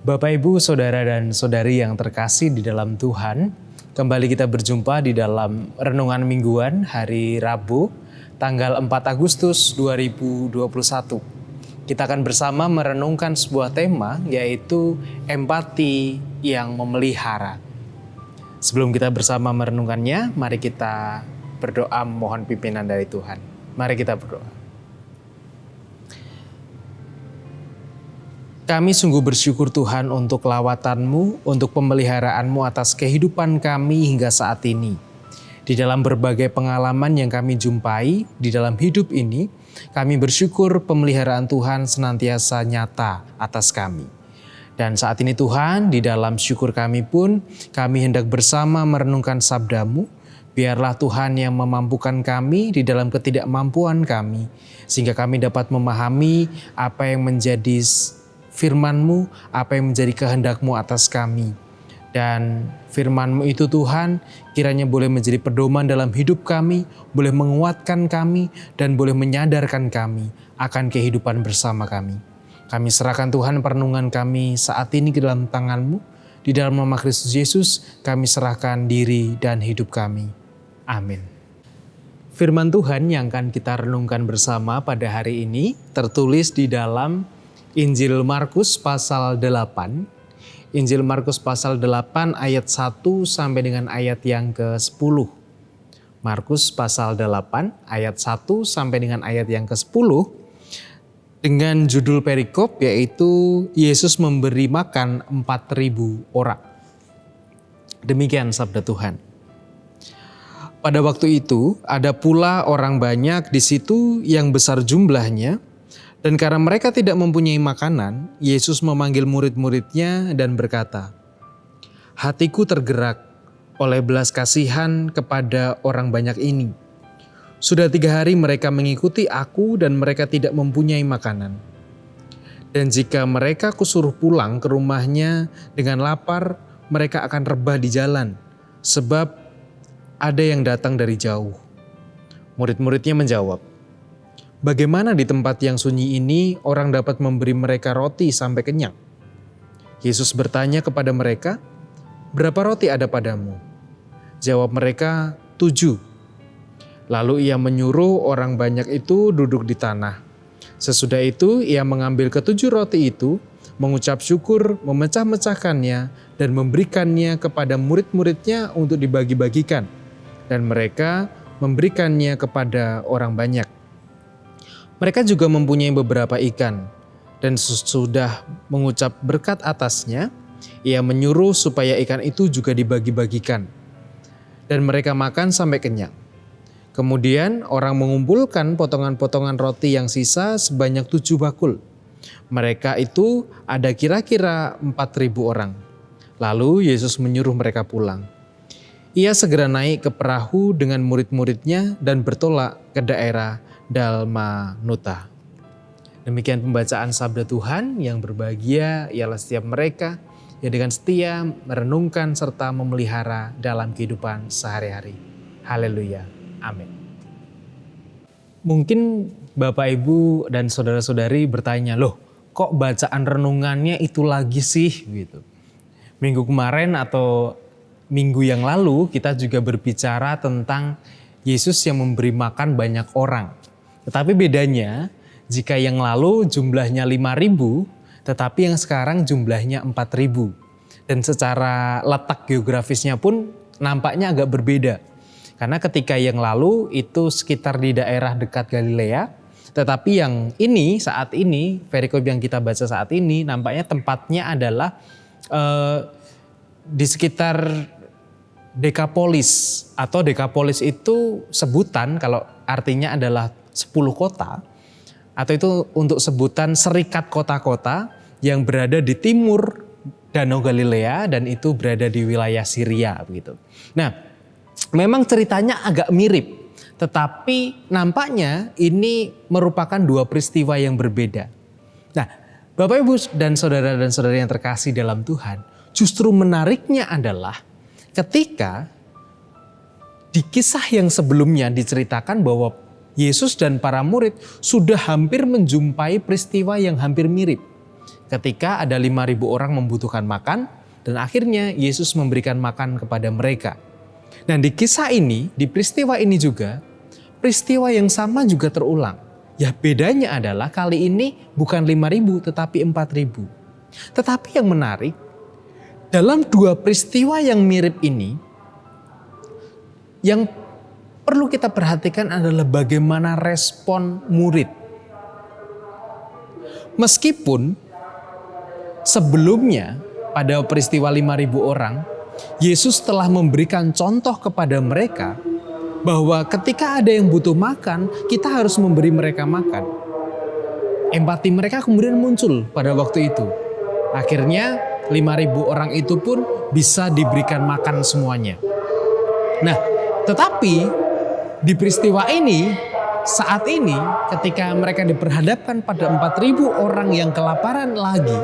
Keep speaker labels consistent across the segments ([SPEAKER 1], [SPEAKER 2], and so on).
[SPEAKER 1] Bapak, Ibu, Saudara dan Saudari yang terkasih di dalam Tuhan, kembali kita berjumpa di dalam Renungan Mingguan hari Rabu, tanggal 4 Agustus 2021. Kita akan bersama merenungkan sebuah tema, yaitu empati yang memelihara. Sebelum kita bersama merenungkannya, mari kita berdoa mohon pimpinan dari Tuhan. Mari kita berdoa. Kami sungguh bersyukur Tuhan untuk lawatan-Mu, untuk pemeliharaanmu atas kehidupan kami hingga saat ini. Di dalam berbagai pengalaman yang kami jumpai di dalam hidup ini, kami bersyukur pemeliharaan Tuhan senantiasa nyata atas kami. Dan saat ini Tuhan, di dalam syukur kami pun, kami hendak bersama merenungkan sabda-Mu. Biarlah Tuhan yang memampukan kami di dalam ketidakmampuan kami, sehingga kami dapat memahami apa yang menjadi firman-Mu, apa yang menjadi kehendak-Mu atas kami. Dan firman-Mu itu Tuhan kiranya boleh menjadi pedoman dalam hidup kami, boleh menguatkan kami, dan boleh menyadarkan kami akan kehidupan bersama kami. Kami serahkan Tuhan perenungan kami saat ini ke dalam tangan-Mu. Di dalam nama Kristus Yesus kami serahkan diri dan hidup kami. Amin. Firman Tuhan yang akan kita renungkan bersama pada hari ini tertulis di dalam Injil Markus pasal 8. Injil Markus pasal 8 ayat 1 sampai dengan ayat yang ke-10. Markus pasal 8 ayat 1 sampai dengan ayat yang ke-10 dengan judul perikop yaitu Yesus memberi makan 4.000 orang. Demikian sabda Tuhan. Pada waktu itu ada pula orang banyak di situ yang besar jumlahnya. Dan karena mereka tidak mempunyai makanan, Yesus memanggil murid-muridnya dan berkata, "Hatiku tergerak oleh belas kasihan kepada orang banyak ini. Sudah 3 hari mereka mengikuti aku dan mereka tidak mempunyai makanan. Dan jika mereka kusuruh pulang ke rumahnya dengan lapar, mereka akan rebah di jalan, sebab ada yang datang dari jauh." Murid-muridnya menjawab, "Bagaimana di tempat yang sunyi ini orang dapat memberi mereka roti sampai kenyang?" Yesus bertanya kepada mereka, "Berapa roti ada padamu?" Jawab mereka, 7. Lalu ia menyuruh orang banyak itu duduk di tanah. Sesudah itu ia mengambil ke-7 roti itu, mengucap syukur, memecah-mecahkannya, dan memberikannya kepada murid-muridnya untuk dibagi-bagikan. Dan mereka memberikannya kepada orang banyak. Mereka juga mempunyai beberapa ikan, dan sesudah mengucap berkat atasnya, ia menyuruh supaya ikan itu juga dibagi-bagikan. Dan mereka makan sampai kenyang. Kemudian orang mengumpulkan potongan-potongan roti yang sisa sebanyak 7 bakul. Mereka itu ada kira-kira 4.000 orang. Lalu Yesus menyuruh mereka pulang. Ia segera naik ke perahu dengan murid-muridnya dan bertolak ke daerah Dalmanuta. Demikian pembacaan sabda Tuhan. Yang berbahagia ialah setiap mereka yang dengan setia merenungkan serta memelihara dalam kehidupan sehari-hari. Haleluya. Amin. Mungkin Bapak, Ibu, dan saudara-saudari bertanya, "Loh, kok bacaan renungannya itu lagi sih?" gitu. Minggu kemarin atau minggu yang lalu kita juga berbicara tentang Yesus yang memberi makan banyak orang. Tetapi bedanya, jika yang lalu jumlahnya 5.000, tetapi yang sekarang jumlahnya 4.000. Dan secara letak geografisnya pun nampaknya agak berbeda. Karena ketika yang lalu itu sekitar di daerah dekat Galilea, tetapi yang ini, saat ini, perikop yang kita baca saat ini, nampaknya tempatnya adalah di sekitar Dekapolis. Atau Dekapolis itu sebutan kalau artinya adalah 10 kota, atau itu untuk sebutan serikat kota-kota yang berada di timur Danau Galilea dan itu berada di wilayah Syria begitu. Nah, memang ceritanya agak mirip, tetapi nampaknya ini merupakan 2 peristiwa yang berbeda. Nah, Bapak, Ibu, dan saudara-saudari yang terkasih dalam Tuhan, justru menariknya adalah ketika di kisah yang sebelumnya diceritakan bahwa Yesus dan para murid sudah hampir menjumpai peristiwa yang hampir mirip. ketika ada 5.000 orang membutuhkan makan dan akhirnya Yesus memberikan makan kepada mereka. Nah, di kisah ini, di peristiwa ini juga, peristiwa yang sama juga terulang. Ya, bedanya adalah kali ini bukan 5.000 tetapi 4.000. Tetapi yang menarik, dalam dua peristiwa yang mirip ini, yang perlu kita perhatikan adalah bagaimana respon murid. Meskipun sebelumnya pada peristiwa 5.000 orang, Yesus telah memberikan contoh kepada mereka bahwa ketika ada yang butuh makan, kita harus memberi mereka makan. Empati mereka kemudian muncul pada waktu itu. Akhirnya 5.000 orang itu pun bisa diberikan makan semuanya. Nah, tetapi di peristiwa ini, saat ini ketika mereka diperhadapkan pada 4.000 orang yang kelaparan lagi,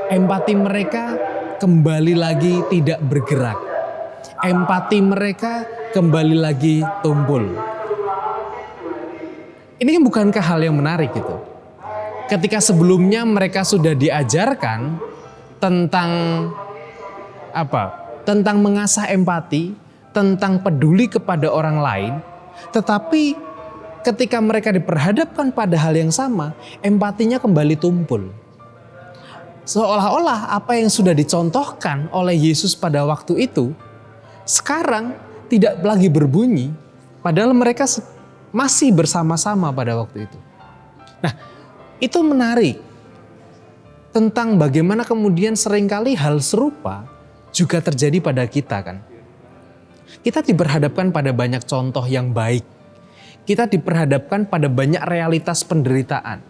[SPEAKER 1] empati mereka kembali lagi tidak bergerak. Empati mereka kembali lagi tumpul. Ini bukankah hal yang menarik gitu? Ketika sebelumnya mereka sudah diajarkan tentang tentang mengasah empati, tentang peduli kepada orang lain, tetapi ketika mereka diperhadapkan pada hal yang sama, empatinya kembali tumpul. Seolah-olah apa yang sudah dicontohkan oleh Yesus pada waktu itu, sekarang tidak lagi berbunyi, padahal mereka masih bersama-sama pada waktu itu. Nah, itu menarik tentang bagaimana kemudian seringkali hal serupa juga terjadi pada kita kan. Kita diperhadapkan pada banyak contoh yang baik. Kita diperhadapkan pada banyak realitas penderitaan.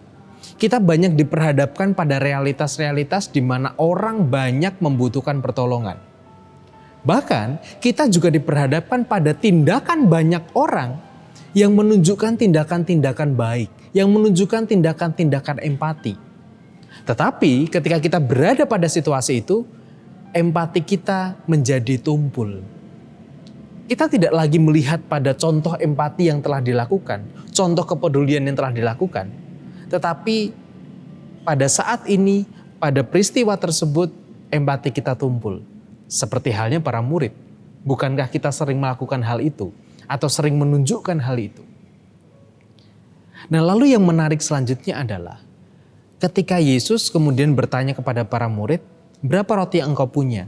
[SPEAKER 1] Kita banyak diperhadapkan pada realitas-realitas di mana orang banyak membutuhkan pertolongan. Bahkan kita juga diperhadapkan pada tindakan banyak orang yang menunjukkan tindakan-tindakan baik, yang menunjukkan tindakan-tindakan empati. Tetapi ketika kita berada pada situasi itu, empati kita menjadi tumpul. Kita tidak lagi melihat pada contoh empati yang telah dilakukan, contoh kepedulian yang telah dilakukan. Tetapi pada saat ini, pada peristiwa tersebut, empati kita tumpul. Seperti halnya para murid. Bukankah kita sering melakukan hal itu? Atau sering menunjukkan hal itu? Nah, lalu yang menarik selanjutnya adalah ketika Yesus kemudian bertanya kepada para murid, berapa roti yang engkau punya?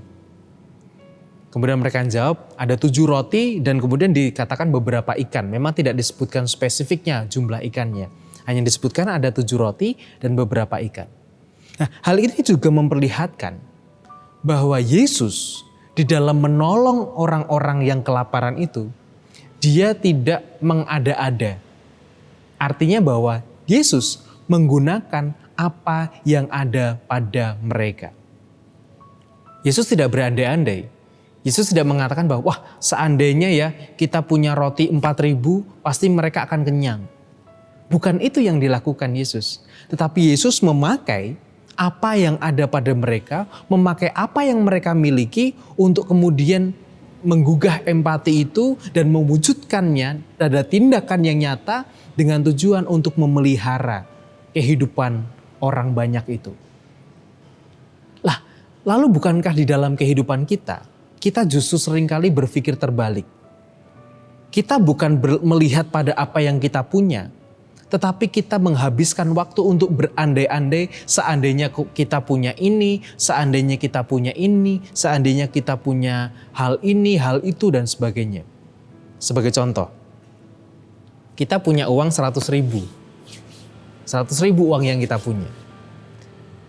[SPEAKER 1] Kemudian mereka jawab, ada 7 roti dan kemudian dikatakan beberapa ikan. Memang tidak disebutkan spesifiknya jumlah ikannya. Hanya disebutkan ada 7 roti dan beberapa ikan. Nah, hal ini juga memperlihatkan bahwa Yesus di dalam menolong orang-orang yang kelaparan itu, dia tidak mengada-ada. Artinya bahwa Yesus menggunakan apa yang ada pada mereka. Yesus tidak berandai-andai. Yesus tidak mengatakan bahwa wah seandainya ya kita punya roti 4.000 pasti mereka akan kenyang. Bukan itu yang dilakukan Yesus. Tetapi Yesus memakai apa yang ada pada mereka, memakai apa yang mereka miliki untuk kemudian menggugah empati itu dan mewujudkannya pada tindakan yang nyata dengan tujuan untuk memelihara kehidupan orang banyak itu. Lah, lalu bukankah di dalam kehidupan kita justru seringkali berpikir terbalik. Kita bukan melihat pada apa yang kita punya, tetapi kita menghabiskan waktu untuk berandai-andai seandainya kita punya ini, seandainya kita punya ini, seandainya kita punya hal ini, hal itu dan sebagainya. Sebagai contoh, kita punya uang 100.000. 100.000 uang yang kita punya.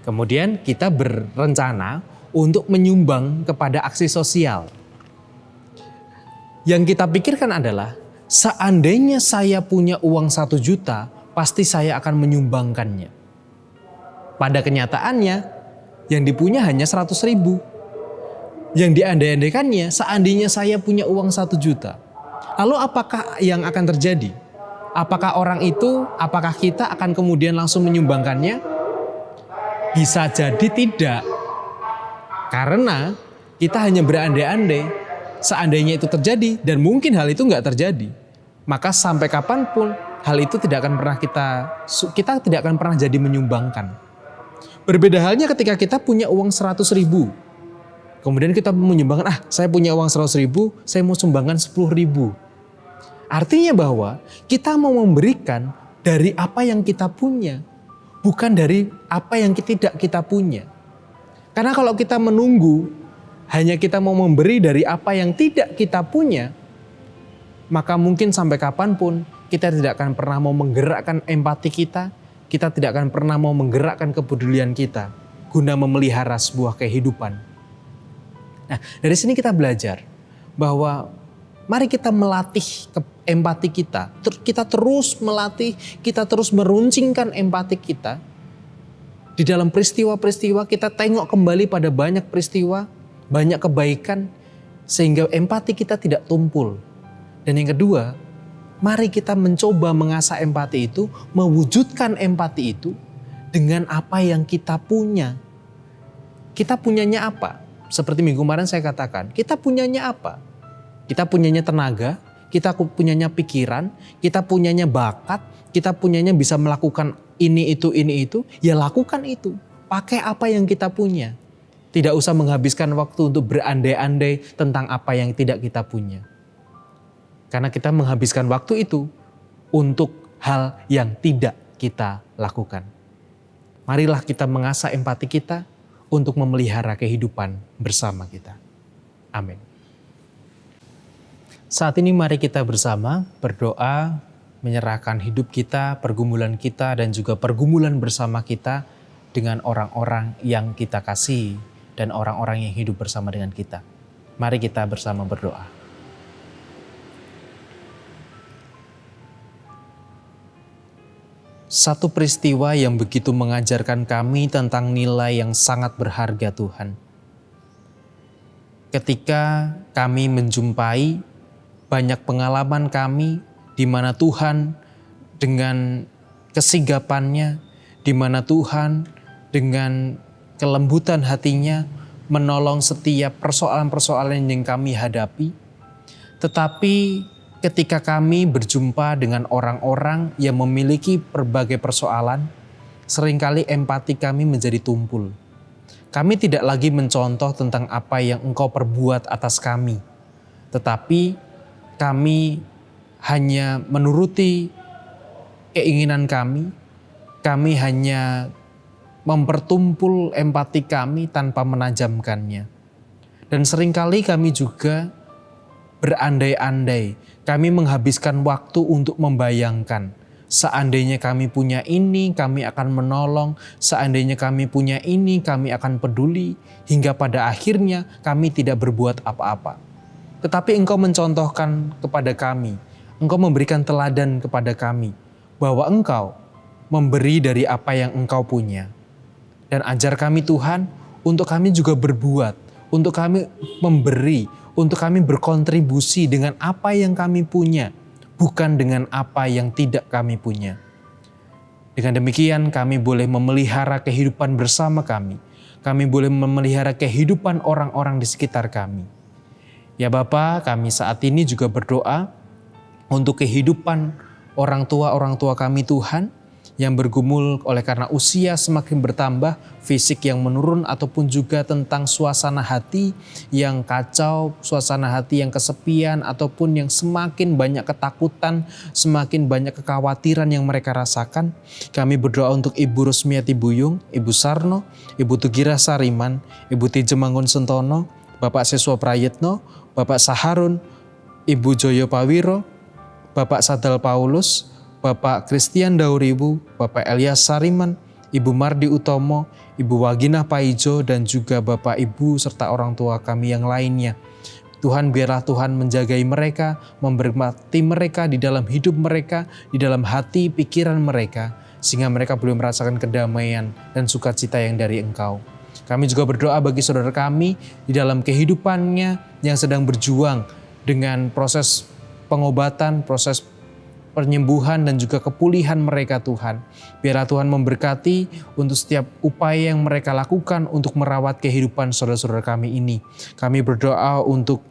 [SPEAKER 1] Kemudian kita berencana untuk menyumbang kepada aksi sosial. Yang kita pikirkan adalah, seandainya saya punya uang 1 juta, pasti saya akan menyumbangkannya. Pada kenyataannya, yang dipunya hanya 100.000. Yang diandai-andaikannya, seandainya saya punya uang 1 juta. Lalu apakah yang akan terjadi? Apakah apakah kita akan kemudian langsung menyumbangkannya? Bisa jadi tidak. Karena kita hanya berandai-andai, seandainya itu terjadi dan mungkin hal itu nggak terjadi, maka sampai kapanpun hal itu tidak akan pernah kita tidak akan pernah jadi menyumbangkan. Berbeda halnya ketika kita punya uang 100.000. Kemudian kita menyumbangkan, saya punya uang 100.000, saya mau sumbangkan 10.000. Artinya bahwa kita mau memberikan dari apa yang kita punya, bukan dari apa yang tidak kita punya. Karena kalau kita menunggu, hanya kita mau memberi dari apa yang tidak kita punya, maka mungkin sampai kapanpun kita tidak akan pernah mau menggerakkan empati kita tidak akan pernah mau menggerakkan kepedulian kita guna memelihara sebuah kehidupan. Nah, dari sini kita belajar bahwa mari kita melatih empati kita. Kita terus melatih, kita terus meruncingkan empati kita. Di dalam peristiwa-peristiwa kita tengok kembali pada banyak peristiwa, banyak kebaikan, sehingga empati kita tidak tumpul. Dan yang kedua, mari kita mencoba mengasah empati itu, mewujudkan empati itu dengan apa yang kita punya. Kita punyanya apa? Seperti minggu kemarin saya katakan, kita punyanya apa? Kita punyanya tenaga, kita punyanya pikiran, kita punyanya bakat, kita punyanya bisa melakukan ini itu, ya lakukan itu. Pakai apa yang kita punya. Tidak usah menghabiskan waktu untuk berandai-andai tentang apa yang tidak kita punya. Karena kita menghabiskan waktu itu untuk hal yang tidak kita lakukan. Marilah kita mengasah empati kita untuk memelihara kehidupan bersama kita. Amin. Saat ini mari kita bersama berdoa, menyerahkan hidup kita, pergumulan kita, dan juga pergumulan bersama kita dengan orang-orang yang kita kasihi dan orang-orang yang hidup bersama dengan kita. Mari kita bersama berdoa. Satu peristiwa yang begitu mengajarkan kami tentang nilai yang sangat berharga Tuhan. Ketika kami menjumpai banyak pengalaman kami di mana Tuhan dengan kesigapannya, di mana Tuhan dengan kelembutan hatinya menolong setiap persoalan-persoalan yang kami hadapi. Tetapi ketika kami berjumpa dengan orang-orang yang memiliki berbagai persoalan, seringkali empati kami menjadi tumpul. Kami tidak lagi mencontoh tentang apa yang Engkau perbuat atas kami, tetapi kami hanya menuruti keinginan kami hanya mempertumpul empati kami tanpa menajamkannya. Dan seringkali kami juga berandai-andai, kami menghabiskan waktu untuk membayangkan, seandainya kami punya ini, kami akan menolong, seandainya kami punya ini, kami akan peduli, hingga pada akhirnya kami tidak berbuat apa-apa. Tetapi Engkau mencontohkan kepada kami, Engkau memberikan teladan kepada kami, bahwa Engkau memberi dari apa yang Engkau punya. Dan ajar kami Tuhan, untuk kami juga berbuat, untuk kami memberi, untuk kami berkontribusi dengan apa yang kami punya, bukan dengan apa yang tidak kami punya. Dengan demikian kami boleh memelihara kehidupan bersama kami. Kami boleh memelihara kehidupan orang-orang di sekitar kami. Ya Bapa, kami saat ini juga berdoa untuk kehidupan orang tua kami Tuhan, yang bergumul oleh karena usia semakin bertambah, fisik yang menurun, ataupun juga tentang suasana hati yang kacau, suasana hati yang kesepian, ataupun yang semakin banyak ketakutan, semakin banyak kekhawatiran yang mereka rasakan. Kami berdoa untuk Ibu Rusmiati Buyung, Ibu Sarno, Ibu Tugira Sariman, Ibu Tijemangun Sentono, Bapak Seswa Prayetno, Bapak Saharun, Ibu Joyo Pawiro, Bapak Sadal Paulus, Bapak Christian Dauribu, Bapak Elias Sariman, Ibu Mardi Utomo, Ibu Waginah Paijo, dan juga Bapak Ibu serta orang tua kami yang lainnya. Tuhan, biarlah Tuhan menjagai mereka, memberkati mereka di dalam hidup mereka, di dalam hati pikiran mereka, sehingga mereka boleh merasakan kedamaian dan sukacita yang dari Engkau. Kami juga berdoa bagi saudara kami di dalam kehidupannya yang sedang berjuang dengan proses pengobatan, proses penyembuhan dan juga kepulihan mereka Tuhan. Biarlah Tuhan memberkati untuk setiap upaya yang mereka lakukan untuk merawat kehidupan saudara-saudara kami ini. Kami berdoa untuk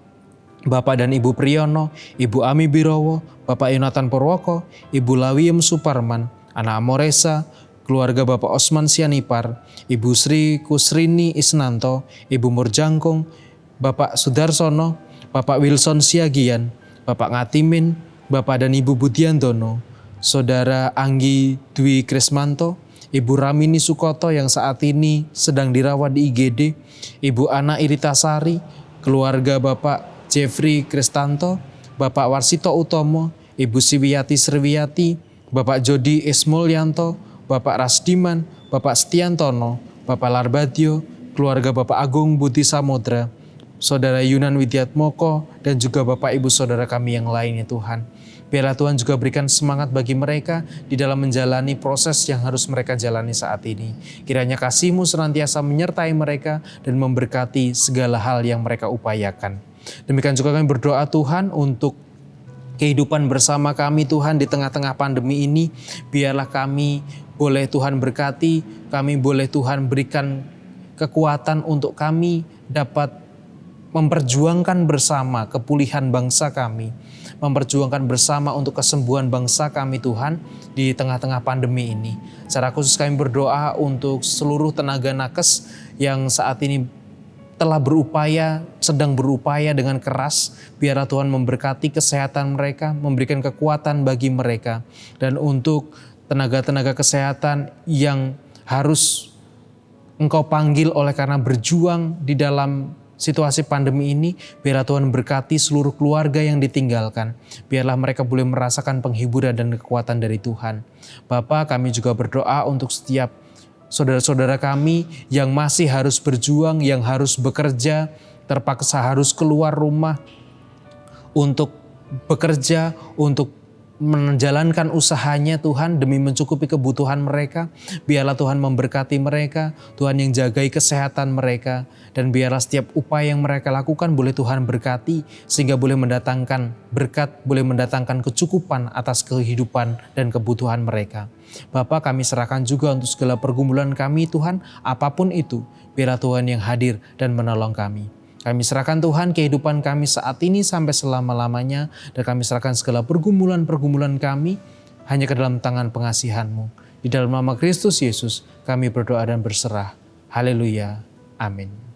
[SPEAKER 1] Bapak dan Ibu Priyono, Ibu Ami Birowo, Bapak Yonatan Purwoko, Ibu Lawiem Suparman, Anak Amoresa, keluarga Bapak Osman Sianipar, Ibu Sri Kusrini Isnanto, Ibu Murjangkung, Bapak Sudarsono, Bapak Wilson Siagian, Bapak Ngatimin, Bapak dan Ibu Budiantono, Saudara Anggi Dwi Krismanto, Ibu Ramini Sukoto yang saat ini sedang dirawat di IGD, Ibu Ana Iritasari, keluarga Bapak Jeffrey Kristanto, Bapak Warsito Utomo, Ibu Siwiyati Sriwiyati, Bapak Jody Ismulyanto, Bapak Rasdiman, Bapak Setiantono, Bapak Larbadio, keluarga Bapak Agung Budi Samodra, Saudara Yunan Widiatmoko, dan juga Bapak Ibu Saudara kami yang lainnya Tuhan. Biarlah Tuhan juga berikan semangat bagi mereka di dalam menjalani proses yang harus mereka jalani saat ini. Kiranya kasih-Mu senantiasa menyertai mereka dan memberkati segala hal yang mereka upayakan. Demikian juga kami berdoa Tuhan untuk kehidupan bersama kami Tuhan di tengah-tengah pandemi ini. Biarlah kami boleh Tuhan berkati, kami boleh Tuhan berikan kekuatan untuk kami dapat memperjuangkan bersama kepulihan bangsa kami, memperjuangkan bersama untuk kesembuhan bangsa kami Tuhan di tengah-tengah pandemi ini. Secara khusus kami berdoa untuk seluruh tenaga nakes yang saat ini sedang berupaya dengan keras. Biarlah Tuhan memberkati kesehatan mereka, memberikan kekuatan bagi mereka. Dan untuk tenaga-tenaga kesehatan yang harus Engkau panggil oleh karena berjuang di dalam situasi pandemi ini, biarlah Tuhan berkati seluruh keluarga yang ditinggalkan. Biarlah mereka boleh merasakan penghiburan dan kekuatan dari Tuhan. Bapa, kami juga berdoa untuk setiap saudara-saudara kami yang masih harus berjuang, yang harus bekerja, terpaksa harus keluar rumah untuk bekerja, untuk menjalankan usahanya Tuhan demi mencukupi kebutuhan mereka. Biarlah Tuhan memberkati mereka, Tuhan yang jagai kesehatan mereka, dan biarlah setiap upaya yang mereka lakukan boleh Tuhan berkati sehingga boleh mendatangkan berkat, boleh mendatangkan kecukupan atas kehidupan dan kebutuhan mereka. Bapa, kami serahkan juga untuk segala pergumulan kami Tuhan, apapun itu, biarlah Tuhan yang hadir dan menolong kami. Kami serahkan Tuhan kehidupan kami saat ini sampai selama-lamanya, dan kami serahkan segala pergumulan-pergumulan kami hanya ke dalam tangan pengasihan-Mu. Di dalam nama Kristus Yesus kami berdoa dan berserah. Haleluya. Amin.